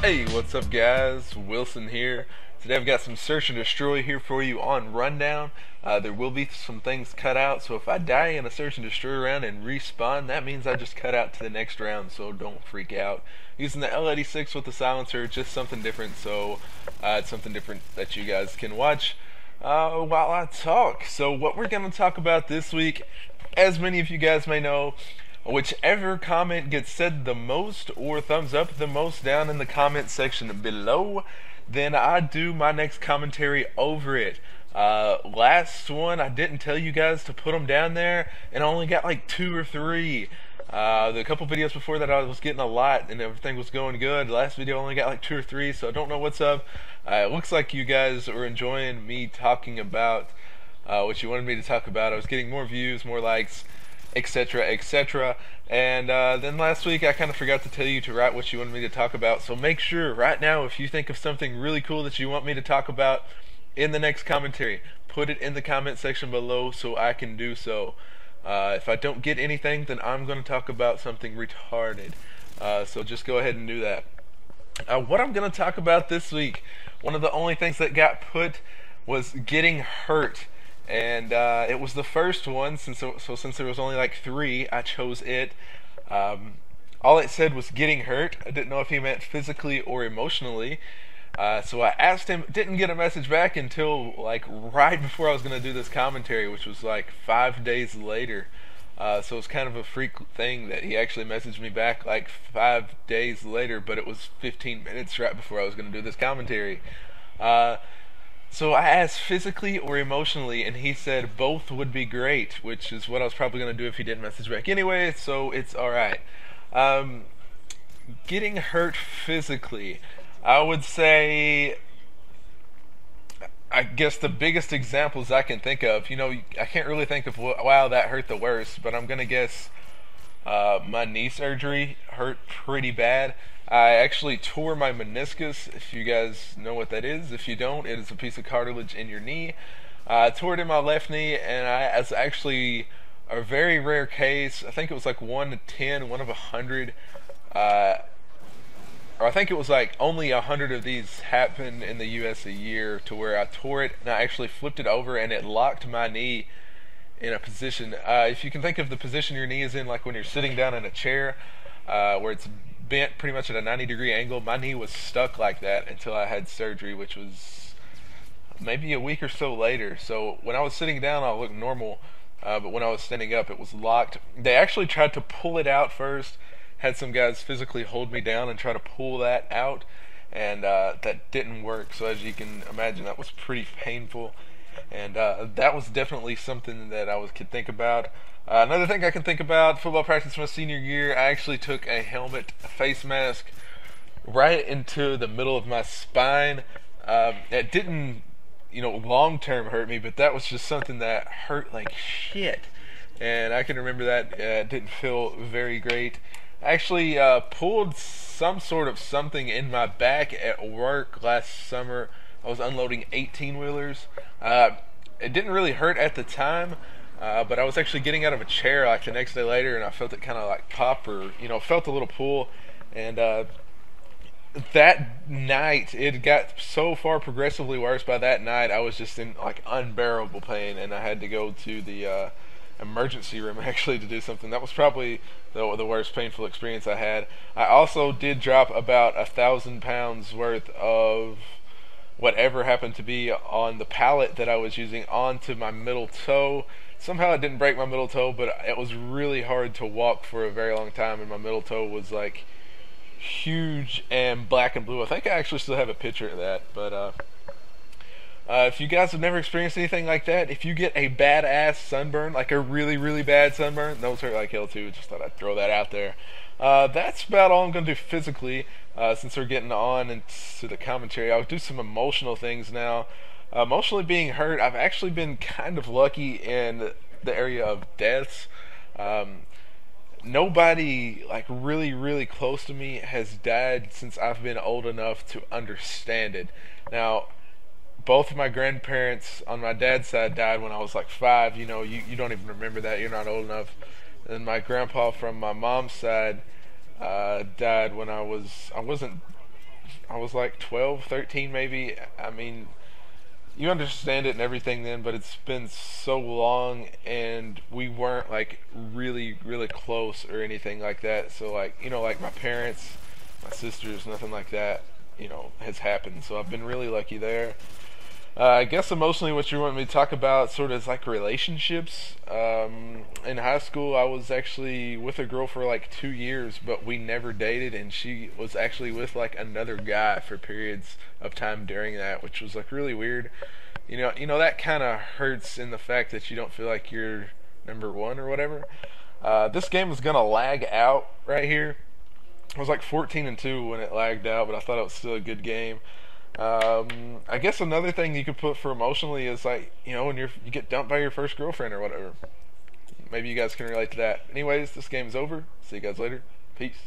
Hey, what's up guys? Wilson here. Today I've got some Search and Destroy here for you on Rundown. There will be some things cut out, so if I die in a Search and Destroy round and respawn, that means I just cut out to the next round, so don't freak out. Using the L86 with the silencer, just something different, so it's something different that you guys can watch while I talk. So what we're going to talk about this week, as many of you guys may know, whichever comment gets said the most or thumbs up the most down in the comment section below, then I do my next commentary over it. Last one, I didn't tell you guys to put them down there, and I only got like 2 or 3. The couple videos before that I was getting a lot and everything was going good. The last video I only got like 2 or 3, so I don't know what's up. It looks like you guys are enjoying me talking about what you wanted me to talk about. I was getting more views, more likes, etc, etc. And then last week I kind of forgot to tell you to write what you wanted me to talk about, so make sure right now if you think of something really cool that you want me to talk about in the next commentary, put it in the comment section below so I can do so. If I don't get anything, then I'm going to talk about something retarded, so just go ahead and do that. What I'm going to talk about this week, one of the only things that got put was getting hurt. And it was the first one, since there was only like 3, I chose it. All it said was getting hurt. I didn't know if he meant physically or emotionally. So I asked him, didn't get a message back until like right before I was going to do this commentary, which was like 5 days later. So it's kind of a freak thing that he actually messaged me back like 5 days later, but it was 15 minutes right before I was going to do this commentary. So I asked physically or emotionally, and he said both would be great, which is what I was probably going to do if he didn't message back anyway, so it's alright. Getting hurt physically, I would say, I guess the biggest examples I can think of, I can't really think of, wow, that hurt the worst, but I'm going to guess my knee surgery hurt pretty bad. I actually tore my meniscus, if you guys know what that is. If you don't, it is a piece of cartilage in your knee. I tore it in my left knee, and it's actually a very rare case. I think it was like 1 to 10, 1 of 100. Or I think it was like only 100 of these happen in the US a year, to where I tore it and I actually flipped it over and it locked my knee in a position. If you can think of the position your knee is in, like when you're sitting down in a chair, where it's bent pretty much at a 90-degree angle, my knee was stuck like that until I had surgery, which was maybe a week or so later. So when I was sitting down I looked normal, but when I was standing up it was locked. They actually tried to pull it out first, had some guys physically hold me down and try to pull that out, and that didn't work. So as you can imagine, that was pretty painful, and that was definitely something that could think about. Another thing I can think about, football practice my senior year, I actually took a helmet, a face mask, right into the middle of my spine. It didn't, long term hurt me, but that was just something that hurt like shit. And I can remember that it didn't feel very great. I actually pulled some sort of something in my back at work last summer. I was unloading 18-wheelers. It didn't really hurt at the time, but I was actually getting out of a chair like the next day later, and I felt it kind of like pop, or felt a little pull. And that night, it got so far progressively worse. By that night, I was just in like unbearable pain, and I had to go to the emergency room actually to do something. That was probably the worst painful experience I had. I also did drop about 1,000 pounds worth of whatever happened to be on the pallet that I was using onto my middle toe. Somehow it didn't break my middle toe, but it was really hard to walk for a very long time, and my middle toe was like huge and black and blue. I think I actually still have a picture of that, but if you guys have never experienced anything like that, if you get a badass sunburn, like a really, really bad sunburn, those hurt like hell too. Just thought I'd throw that out there. That's about all I'm going to do physically, since we're getting on into the commentary. I'll do some emotional things now. Emotionally being hurt, I've actually been kind of lucky in the area of deaths. Nobody like really, really close to me has died since I've been old enough to understand it. Now, both of my grandparents on my dad's side died when I was like 5. You don't even remember that. You're not old enough. And my grandpa from my mom's side died when I wasn't I was like 12, 13 maybe. I mean, you understand it and everything then, but it's been so long, and we weren't like really, really close or anything like that. So like, like my parents, my sisters, nothing like that, has happened. So I've been really lucky there. I guess emotionally, what you want me to talk about sort of is like relationships. In high school, I was actually with a girl for like 2 years, but we never dated, and she was actually with like another guy for periods of time during that, which was like really weird. That kind of hurts in the fact that you don't feel like you're number one or whatever. This game is gonna lag out right here. I was like 14-2 when it lagged out, but I thought it was still a good game. I guess another thing you could put for emotionally is like, when you get dumped by your first girlfriend or whatever. Maybe you guys can relate to that. Anyways, this game's over. See you guys later. Peace.